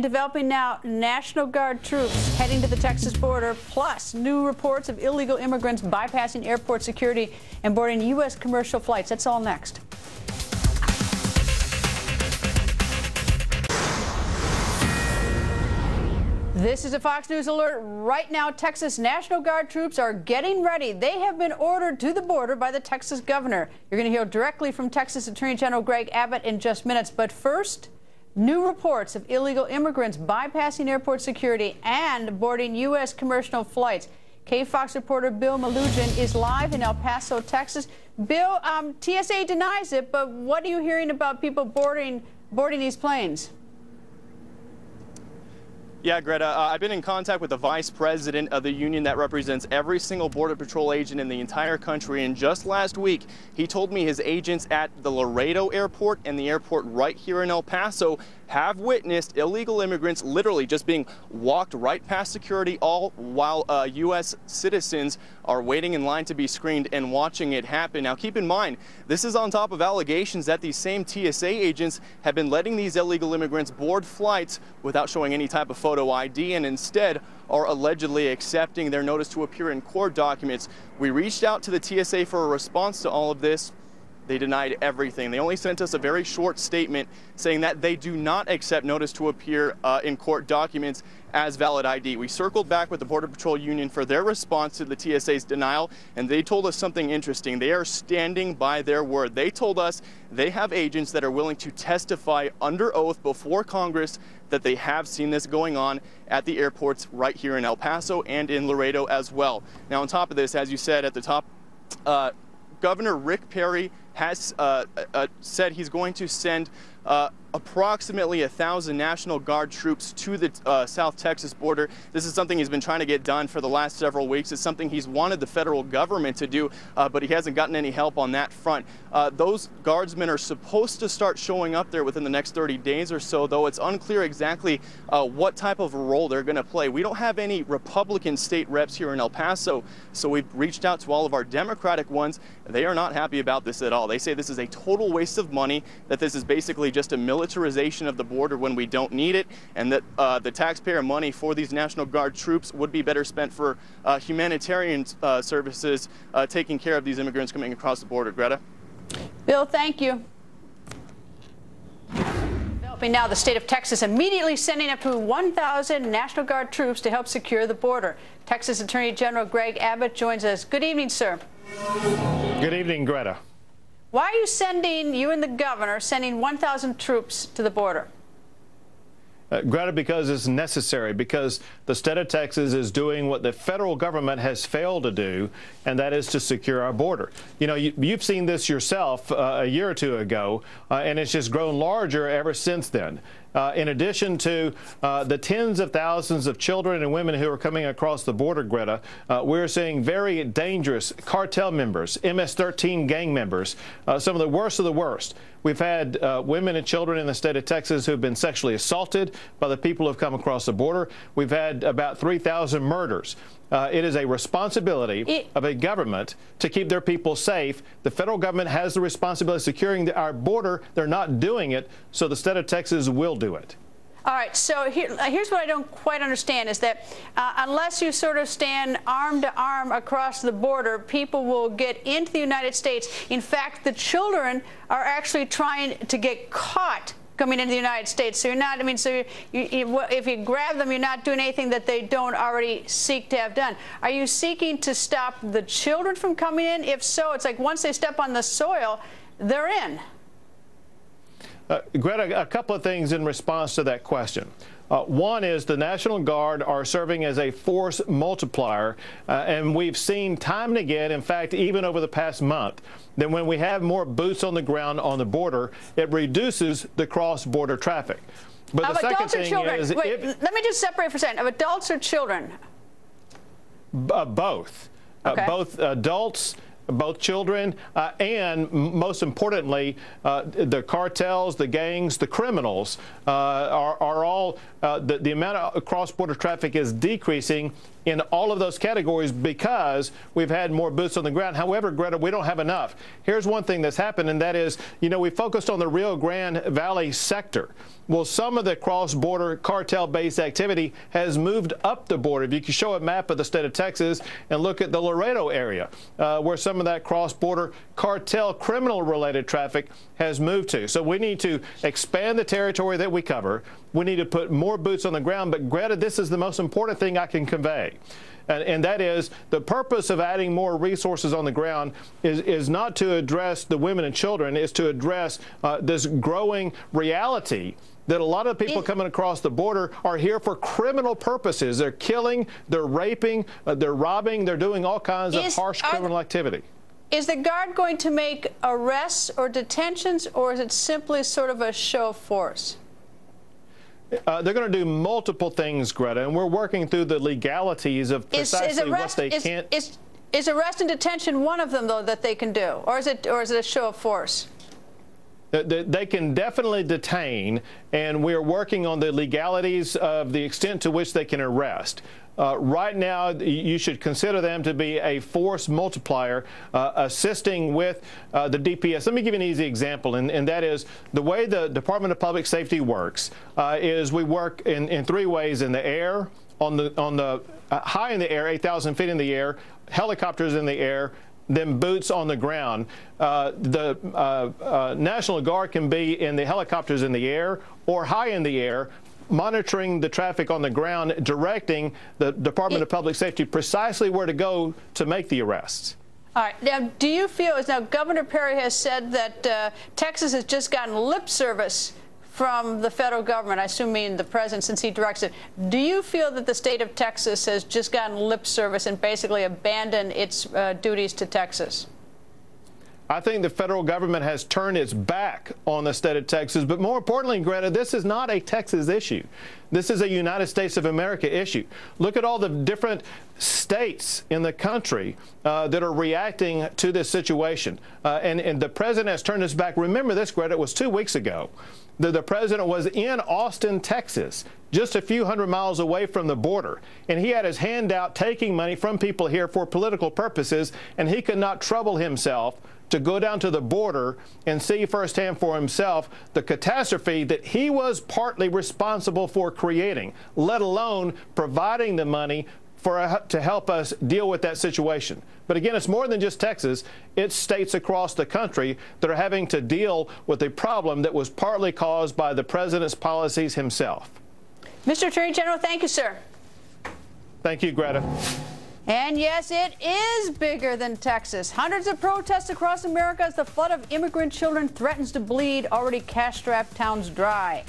Developing now, National Guard troops heading to the Texas border, plus new reports of illegal immigrants bypassing airport security and boarding U.S. commercial flights. That's all next. This is a Fox News alert. Right now, Texas National Guard troops are getting ready. They have been ordered to the border by the Texas governor. You're going to hear directly from Texas Attorney General Greg Abbott in just minutes. But first, new reports of illegal immigrants bypassing airport security and boarding U.S. commercial flights. KFOX reporter Bill Malugin is live in El Paso, Texas. Bill, TSA denies it, but what are you hearing about people boarding these planes? Yeah, Greta, I've been in contact with the vice president of the union that represents every single Border Patrol agent in the entire country. And just last week, he told me his agents at the Laredo airport and the airport right here in El Paso have witnessed illegal immigrants literally just being walked right past security, all while U.S. citizens are waiting in line to be screened and watching it happen. Now, keep in mind, this is on top of allegations that these same TSA agents have been letting these illegal immigrants board flights without showing any type of photo ID and instead are allegedly accepting their notice to appear in court documents. We reached out to the TSA for a response to all of this. They denied everything. They only sent us a very short statement saying that they do not accept notice to appear in court documents as valid ID. We circled back with the Border Patrol Union for their response to the TSA's denial, and they told us something interesting. They are standing by their word. They told us they have agents that are willing to testify under oath before Congress that they have seen this going on at the airports right here in El Paso and in Laredo as well. Now, on top of this, as you said at the top, Governor Rick Perry has said he's going to send approximately 1,000 National Guard troops to the South Texas border. This is something he's been trying to get done for the last several weeks. It's something he's wanted the federal government to do, but he hasn't gotten any help on that front. Those guardsmen are supposed to start showing up there within the next 30 days or so, though it's unclear exactly what type of a role they're going to play. We don't have any Republican state reps here in El Paso, so we've reached out to all of our Democratic ones. They are not happy about this at all. They say this is a total waste of money, that this is basically just a militarization of the border when we don't need it, and that the taxpayer money for these National Guard troops would be better spent for humanitarian services taking care of these immigrants coming across the border. Greta? Bill, thank you. Now, the state of Texas immediately sending up to 1,000 National Guard troops to help secure the border. Texas Attorney General Greg Abbott joins us. Good evening, sir. Good evening, Greta. Why are you and the governor sending 1,000 troops to the border? Greta, because it's necessary, because the state of Texas is doing what the federal government has failed to do, and that is to secure our border. You know, you've seen this yourself a year or two ago, and it's just grown larger ever since then. In addition to the tens of thousands of children and women who are coming across the border, Greta, we're seeing very dangerous cartel members, MS-13 gang members, some of the worst. We've had women and children in the state of Texas who have been sexually assaulted by the people who have come across the border. We've had about 3,000 murders. It is a responsibility of a government to keep their people safe. The federal government has the responsibility of securing our border. They're not doing it, so the state of Texas will do it. All right, so here's what I don't quite understand is that unless you sort of stand arm to arm across the border, people will get into the United States. In fact, the children are actually trying to get caught coming into the United States. So you're not, I mean, so if you grab them, you're not doing anything that they don't already seek to have done. Are you seeking to stop the children from coming in? If so, it's like once they step on the soil, they're in. Greta, a couple of things in response to that question. One is the National Guard are serving as a force multiplier, and we've seen time and again, in fact, even over the past month, that when we have more boots on the ground on the border, it reduces the cross-border traffic. But the second thing is... Wait, let me just separate for a second. Of adults or children? Both. Okay. Both adults both children and, most importantly, the cartels, the gangs, the criminals are all, the amount of cross-border traffic is decreasing in all of those categories because we've had more boots on the ground. However, Greta, we don't have enough. Here's one thing that's happened, and that is, we focused on the Rio Grande Valley sector. Well, some of the cross-border cartel-based activity has moved up the border. If you can show a map of the state of Texas and look at the Laredo area, where some of that cross-border cartel criminal-related traffic has moved to. So we need to expand the territory that we cover. We need to put more boots on the ground. But, Greta, this is the most important thing I can convey. And that is the purpose of adding more resources on the ground is not to address the women and children. It's to address this growing reality that a lot of people coming across the border are here for criminal purposes. They're killing, they're raping, they're robbing, they're doing all kinds of harsh criminal activity. Is the Guard going to make arrests or detentions, or is it simply sort of a show of force? They're going to do multiple things, Greta, and we're working through the legalities of precisely what they can't. Is arrest and detention one of them, though, that they can do, or is it a show of force? They can definitely detain, and we're working on the legalities of the extent to which they can arrest. Right now, you should consider them to be a force multiplier assisting with the DPS. Let me give you an easy example, and that is the way the Department of Public Safety works is we work in three ways: in the air, on the high in the air, 8,000 feet in the air, helicopters in the air, then boots on the ground. The National Guard can be in the helicopters in the air or high in the air, monitoring the traffic on the ground, directing the Department of Public Safety precisely where to go to make the arrests. All right. Now, do you feel, now Governor Perry has said that Texas has just gotten lip service from the federal government, I assume meaning the president, since he directs it. Do you feel that the state of Texas has just gotten lip service and basically abandoned its duties to Texas? I think the federal government has turned its back on the state of Texas. But more importantly, Greta, this is not a Texas issue. This is a United States of America issue. Look at all the different states in the country that are reacting to this situation. And the president has turned his back. Remember this, Greta, it was 2 weeks ago. The president was in Austin, Texas, just a few hundred miles away from the border. And he had his hand out taking money from people here for political purposes, and he could not trouble himself to go down to the border and see firsthand for himself the catastrophe that he was partly responsible for creating, let alone providing the money to help us deal with that situation. But again, it's more than just Texas. It's states across the country that are having to deal with a problem that was partly caused by the president's policies himself. Mr. Attorney General, thank you, sir. Thank you, Greta. And yes, it is bigger than Texas. Hundreds of protests across America as the flood of immigrant children threatens to bleed already cash-strapped towns dry.